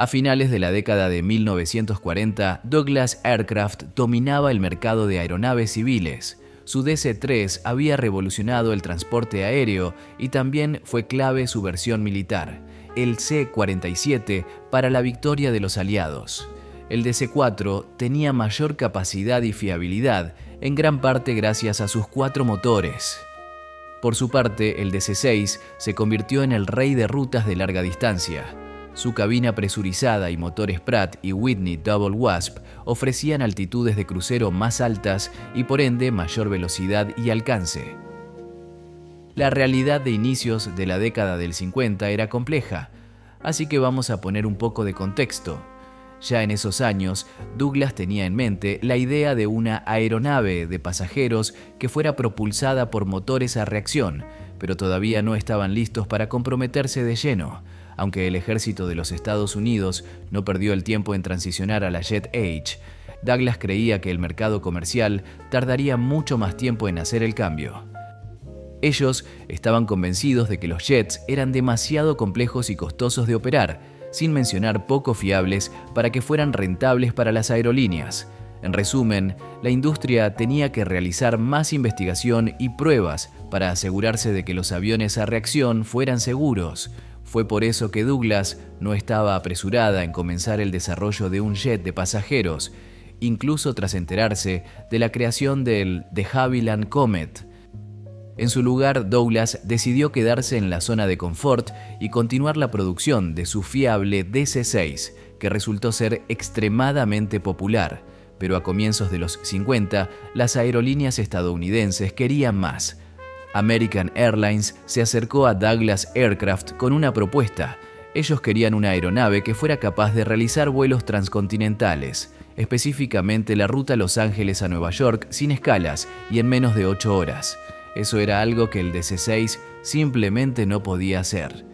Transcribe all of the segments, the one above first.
A finales de la década de 1940, Douglas Aircraft dominaba el mercado de aeronaves civiles. Su DC-3 había revolucionado el transporte aéreo y también fue clave su versión militar, el C-47, para la victoria de los aliados. El DC-4 tenía mayor capacidad y fiabilidad, en gran parte gracias a sus 4 motores. Por su parte, el DC-6 se convirtió en el rey de rutas de larga distancia. Su cabina presurizada y motores Pratt y Whitney Double Wasp ofrecían altitudes de crucero más altas y por ende mayor velocidad y alcance. La realidad de inicios de la década del 50 era compleja, así que vamos a poner un poco de contexto. Ya en esos años, Douglas tenía en mente la idea de una aeronave de pasajeros que fuera propulsada por motores a reacción, pero todavía no estaban listos para comprometerse de lleno. Aunque el ejército de los Estados Unidos no perdió el tiempo en transicionar a la Jet Age, Douglas creía que el mercado comercial tardaría mucho más tiempo en hacer el cambio. Ellos estaban convencidos de que los jets eran demasiado complejos y costosos de operar, sin mencionar poco fiables para que fueran rentables para las aerolíneas. En resumen, la industria tenía que realizar más investigación y pruebas para asegurarse de que los aviones a reacción fueran seguros. Fue por eso que Douglas no estaba apresurada en comenzar el desarrollo de un jet de pasajeros, incluso tras enterarse de la creación del de Havilland Comet. En su lugar, Douglas decidió quedarse en la zona de confort y continuar la producción de su fiable DC-6, que resultó ser extremadamente popular. Pero a comienzos de los 50, las aerolíneas estadounidenses querían más. American Airlines se acercó a Douglas Aircraft con una propuesta. Ellos querían una aeronave que fuera capaz de realizar vuelos transcontinentales, específicamente la ruta Los Ángeles a Nueva York sin escalas y en menos de 8 horas. Eso era algo que el DC-6 simplemente no podía hacer.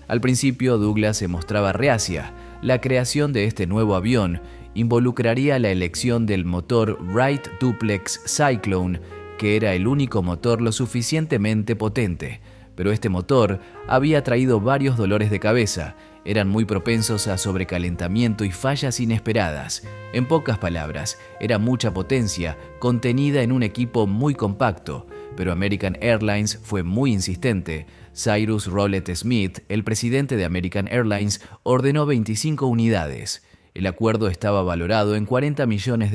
Al principio, Douglas se mostraba reacia. La creación de este nuevo avión involucraría la elección del motor Wright Duplex Cyclone, que era el único motor lo suficientemente potente. Pero este motor había traído varios dolores de cabeza. Eran muy propensos a sobrecalentamiento y fallas inesperadas. En pocas palabras, era mucha potencia contenida en un equipo muy compacto. Pero American Airlines fue muy insistente. Cyrus Rowlett Smith, el presidente de American Airlines, ordenó 25 unidades. El acuerdo estaba valorado en $40 millones,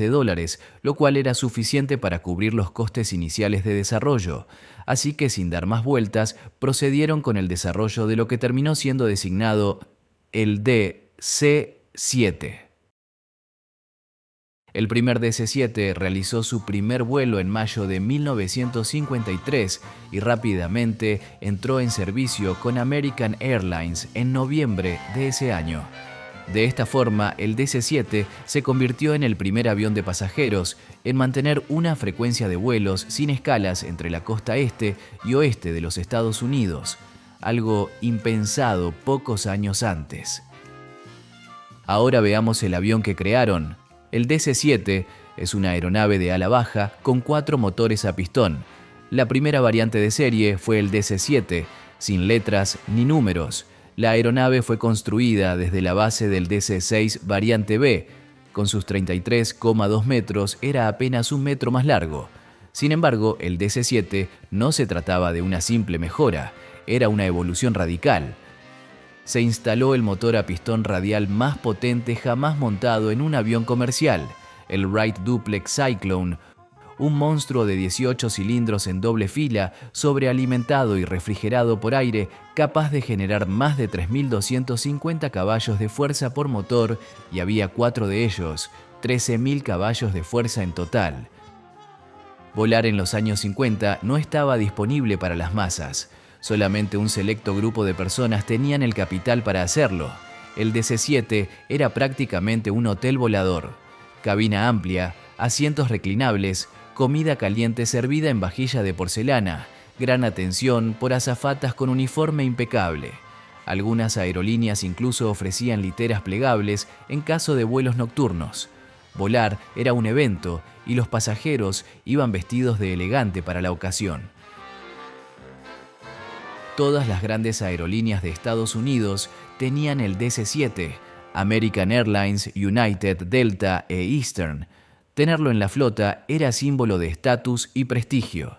lo cual era suficiente para cubrir los costes iniciales de desarrollo. Así que, sin dar más vueltas, procedieron con el desarrollo de lo que terminó siendo designado el DC-7. El primer DC-7 realizó su primer vuelo en mayo de 1953 y rápidamente entró en servicio con American Airlines en noviembre de ese año. De esta forma, el DC-7 se convirtió en el primer avión de pasajeros en mantener una frecuencia de vuelos sin escalas entre la costa este y oeste de los Estados Unidos, algo impensado pocos años antes. Ahora veamos el avión que crearon. El DC-7 es una aeronave de ala baja con 4 motores a pistón. La primera variante de serie fue el DC-7, sin letras ni números. La aeronave fue construida desde la base del DC-6 variante B. Con sus 33,2 metros era apenas 1 metro más largo. Sin embargo, el DC-7 no se trataba de una simple mejora, era una evolución radical. Se instaló el motor a pistón radial más potente jamás montado en un avión comercial, el Wright Duplex Cyclone, un monstruo de 18 cilindros en doble fila, sobrealimentado y refrigerado por aire, capaz de generar más de 3.250 caballos de fuerza por motor, y había 4 de ellos, 13.000 caballos de fuerza en total. Volar en los años 50 no estaba disponible para las masas. Solamente un selecto grupo de personas tenían el capital para hacerlo. El DC-7 era prácticamente un hotel volador. Cabina amplia, asientos reclinables, comida caliente servida en vajilla de porcelana, gran atención por azafatas con uniforme impecable. Algunas aerolíneas incluso ofrecían literas plegables en caso de vuelos nocturnos. Volar era un evento y los pasajeros iban vestidos de elegante para la ocasión. Todas las grandes aerolíneas de Estados Unidos tenían el DC-7, American Airlines, United, Delta e Eastern. Tenerlo en la flota era símbolo de estatus y prestigio.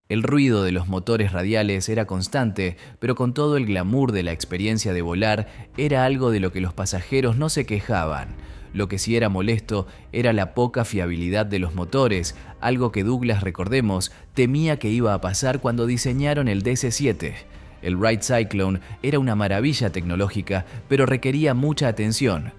El ruido de los motores radiales era constante, pero con todo el glamour de la experiencia de volar, era algo de lo que los pasajeros no se quejaban. Lo que sí era molesto era la poca fiabilidad de los motores, algo que Douglas, recordemos, temía que iba a pasar cuando diseñaron el DC-7. El Wright Cyclone era una maravilla tecnológica, pero requería mucha atención.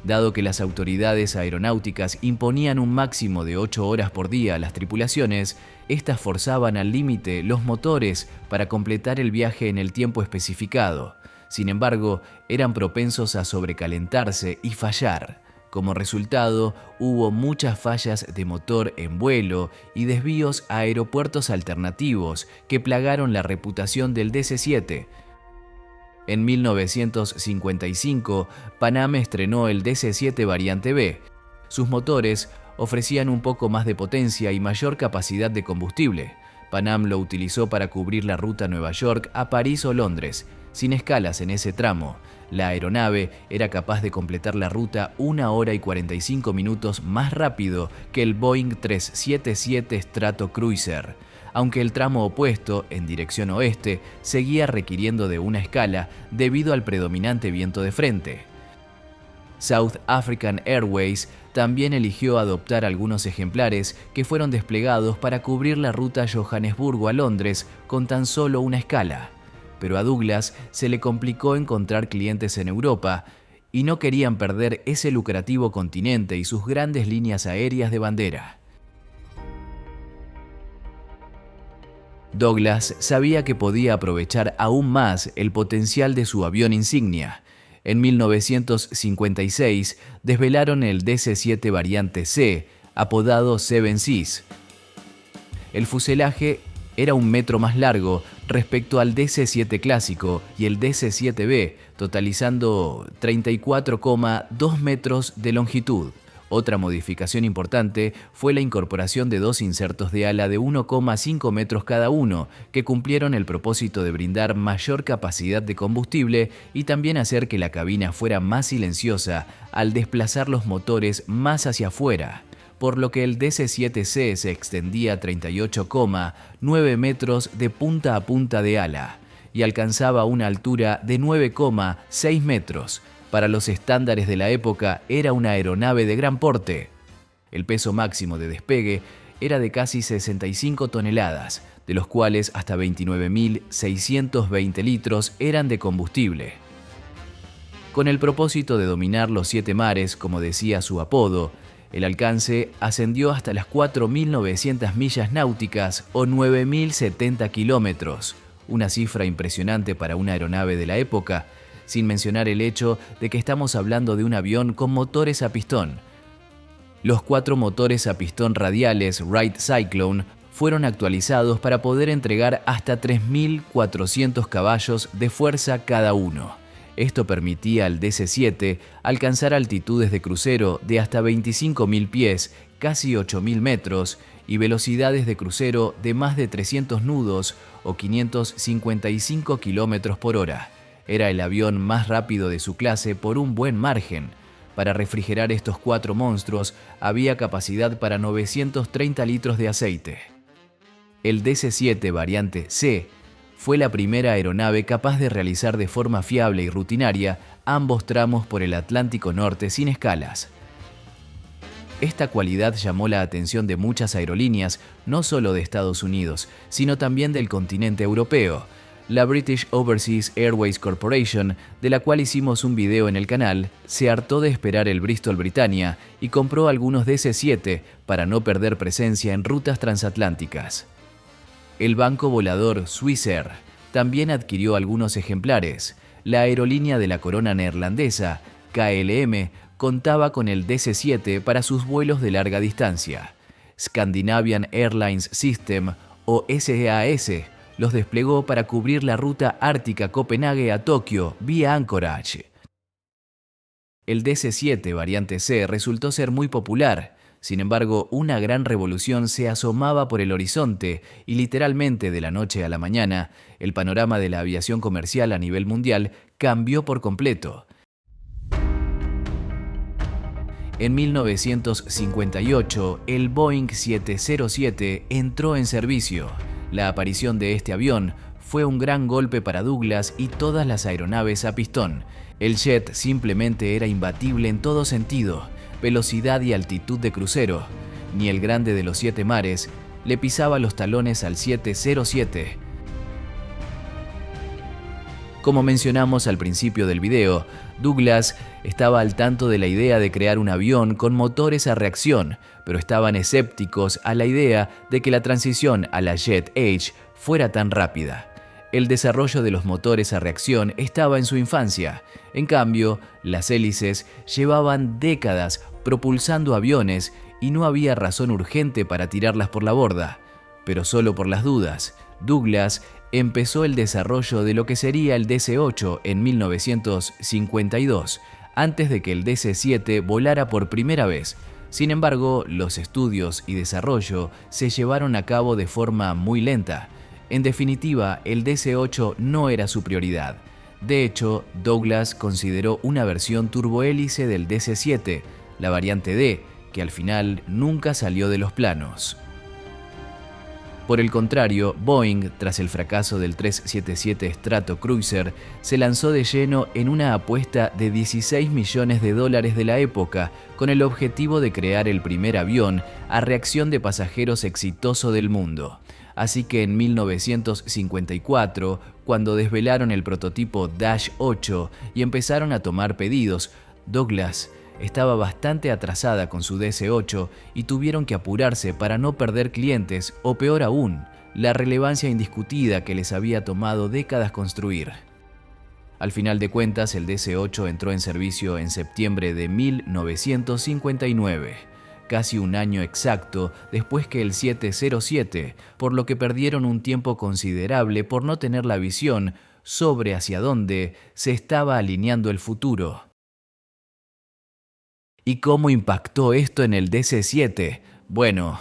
Dado que las autoridades aeronáuticas imponían un máximo de 8 horas por día a las tripulaciones, estas forzaban al límite los motores para completar el viaje en el tiempo especificado. Sin embargo, eran propensos a sobrecalentarse y fallar. Como resultado, hubo muchas fallas de motor en vuelo y desvíos a aeropuertos alternativos que plagaron la reputación del DC-7. En 1955, Pan Am estrenó el DC-7 variante B. Sus motores ofrecían un poco más de potencia y mayor capacidad de combustible. Pan Am lo utilizó para cubrir la ruta Nueva York a París o Londres, sin escalas en ese tramo. La aeronave era capaz de completar la ruta 1 hora y 45 minutos más rápido que el Boeing 377 Stratocruiser, aunque el tramo opuesto, en dirección oeste, seguía requiriendo de una escala debido al predominante viento de frente. South African Airways también eligió adoptar algunos ejemplares que fueron desplegados para cubrir la ruta Johannesburgo a Londres con tan solo una escala. Pero a Douglas se le complicó encontrar clientes en Europa y no querían perder ese lucrativo continente y sus grandes líneas aéreas de bandera. Douglas sabía que podía aprovechar aún más el potencial de su avión insignia. En 1956 desvelaron el DC-7 variante C, apodado Seven Seas. El fuselaje era 1 metro más largo respecto al DC-7 clásico y el DC-7B, totalizando 34,2 metros de longitud. Otra modificación importante fue la incorporación de 2 insertos de ala de 1,5 metros cada uno, que cumplieron el propósito de brindar mayor capacidad de combustible y también hacer que la cabina fuera más silenciosa al desplazar los motores más hacia afuera, por lo que el DC-7C se extendía a 38,9 metros de punta a punta de ala y alcanzaba una altura de 9,6 metros. Para los estándares de la época era una aeronave de gran porte. El peso máximo de despegue era de casi 65 toneladas, de los cuales hasta 29.620 litros eran de combustible. Con el propósito de dominar los 7 mares, como decía su apodo, el alcance ascendió hasta las 4.900 millas náuticas o 9.070 kilómetros, una cifra impresionante para una aeronave de la época, sin mencionar el hecho de que estamos hablando de un avión con motores a pistón. Los 4 motores a pistón radiales Wright Cyclone fueron actualizados para poder entregar hasta 3.400 caballos de fuerza cada uno. Esto permitía al DC-7 alcanzar altitudes de crucero de hasta 25.000 pies, casi 8.000 metros, y velocidades de crucero de más de 300 nudos o 555 kilómetros por hora. Era el avión más rápido de su clase por un buen margen. Para refrigerar estos 4 monstruos había capacidad para 930 litros de aceite. El DC-7 variante C fue la primera aeronave capaz de realizar de forma fiable y rutinaria ambos tramos por el Atlántico Norte sin escalas. Esta cualidad llamó la atención de muchas aerolíneas, no solo de Estados Unidos, sino también del continente europeo. La British Overseas Airways Corporation, de la cual hicimos un video en el canal, se hartó de esperar el Bristol Britannia y compró algunos DC-7 para no perder presencia en rutas transatlánticas. El banco volador Swissair también adquirió algunos ejemplares. La aerolínea de la corona neerlandesa, KLM, contaba con el DC-7 para sus vuelos de larga distancia. Scandinavian Airlines System, o SAS, los desplegó para cubrir la ruta ártica Copenhague a Tokio vía Anchorage. El DC-7 variante C resultó ser muy popular. Sin embargo, una gran revolución se asomaba por el horizonte y literalmente de la noche a la mañana, el panorama de la aviación comercial a nivel mundial cambió por completo. En 1958, el Boeing 707 entró en servicio. La aparición de este avión fue un gran golpe para Douglas y todas las aeronaves a pistón. El jet simplemente era imbatible en todo sentido, velocidad y altitud de crucero. Ni el grande de los 7 mares le pisaba los talones al 707. Como mencionamos al principio del video, Douglas estaba al tanto de la idea de crear un avión con motores a reacción, pero estaban escépticos a la idea de que la transición a la Jet Age fuera tan rápida. El desarrollo de los motores a reacción estaba en su infancia. En cambio, las hélices llevaban décadas propulsando aviones y no había razón urgente para tirarlas por la borda. Pero solo por las dudas, Douglas empezó el desarrollo de lo que sería el DC-8 en 1952, antes de que el DC-7 volara por primera vez. Sin embargo, los estudios y desarrollo se llevaron a cabo de forma muy lenta. En definitiva, el DC-8 no era su prioridad. De hecho, Douglas consideró una versión turbohélice del DC-7, la variante D, que al final nunca salió de los planos. Por el contrario, Boeing, tras el fracaso del 377 Stratocruiser, se lanzó de lleno en una apuesta de $16 millones de la época, con el objetivo de crear el primer avión a reacción de pasajeros exitoso del mundo. Así que en 1954, cuando desvelaron el prototipo Dash 8 y empezaron a tomar pedidos, Douglas estaba bastante atrasada con su DC-8 y tuvieron que apurarse para no perder clientes o, peor aún, la relevancia indiscutida que les había tomado décadas construir. Al final de cuentas, el DC-8 entró en servicio en septiembre de 1959, casi un año exacto después que el 707, por lo que perdieron un tiempo considerable por no tener la visión sobre hacia dónde se estaba alineando el futuro. ¿Y cómo impactó esto en el DC-7? Bueno,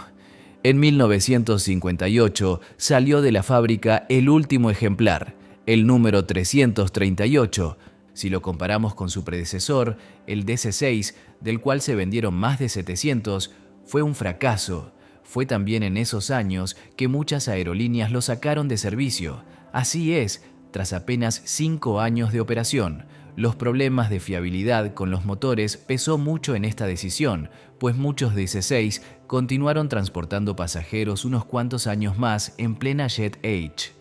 en 1958 salió de la fábrica el último ejemplar, el número 338. Si lo comparamos con su predecesor, el DC-6, del cual se vendieron más de 700, fue un fracaso. Fue también en esos años que muchas aerolíneas lo sacaron de servicio. Así es, tras apenas 5 años de operación. Los problemas de fiabilidad con los motores pesó mucho en esta decisión, pues muchos DC-6 continuaron transportando pasajeros unos cuantos años más en plena Jet Age.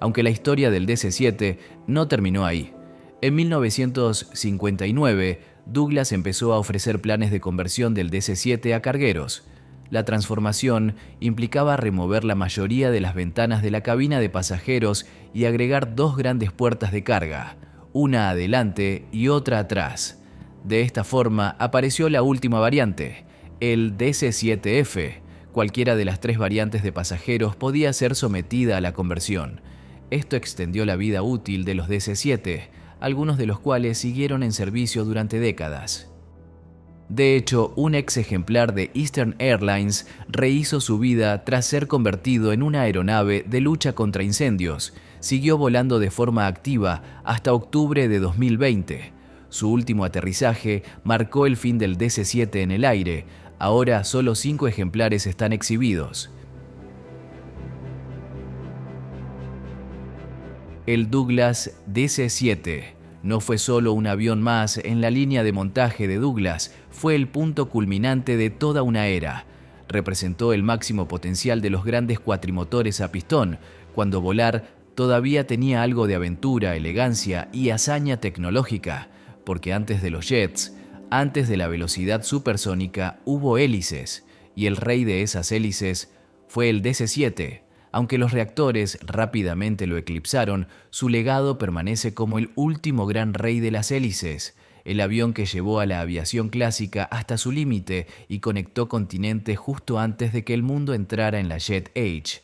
Aunque la historia del DC-7 no terminó ahí. En 1959, Douglas empezó a ofrecer planes de conversión del DC-7 a cargueros. La transformación implicaba remover la mayoría de las ventanas de la cabina de pasajeros y agregar 2 grandes puertas de carga, una adelante y otra atrás. De esta forma apareció la última variante, el DC-7F. Cualquiera de las 3 variantes de pasajeros podía ser sometida a la conversión. Esto extendió la vida útil de los DC-7, algunos de los cuales siguieron en servicio durante décadas. De hecho, un ex ejemplar de Eastern Airlines rehizo su vida tras ser convertido en una aeronave de lucha contra incendios. Siguió volando de forma activa hasta octubre de 2020. Su último aterrizaje marcó el fin del DC-7 en el aire. Ahora solo 5 ejemplares están exhibidos. El Douglas DC-7 no fue solo un avión más en la línea de montaje de Douglas, fue el punto culminante de toda una era. Representó el máximo potencial de los grandes cuatrimotores a pistón, cuando volar todavía tenía algo de aventura, elegancia y hazaña tecnológica, porque antes de los jets, antes de la velocidad supersónica, hubo hélices, y el rey de esas hélices fue el DC-7. Aunque los reactores rápidamente lo eclipsaron, su legado permanece como el último gran rey de las hélices, el avión que llevó a la aviación clásica hasta su límite y conectó continentes justo antes de que el mundo entrara en la Jet Age.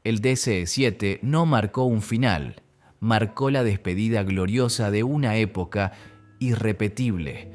El DC-7 no marcó un final, marcó la despedida gloriosa de una época irrepetible.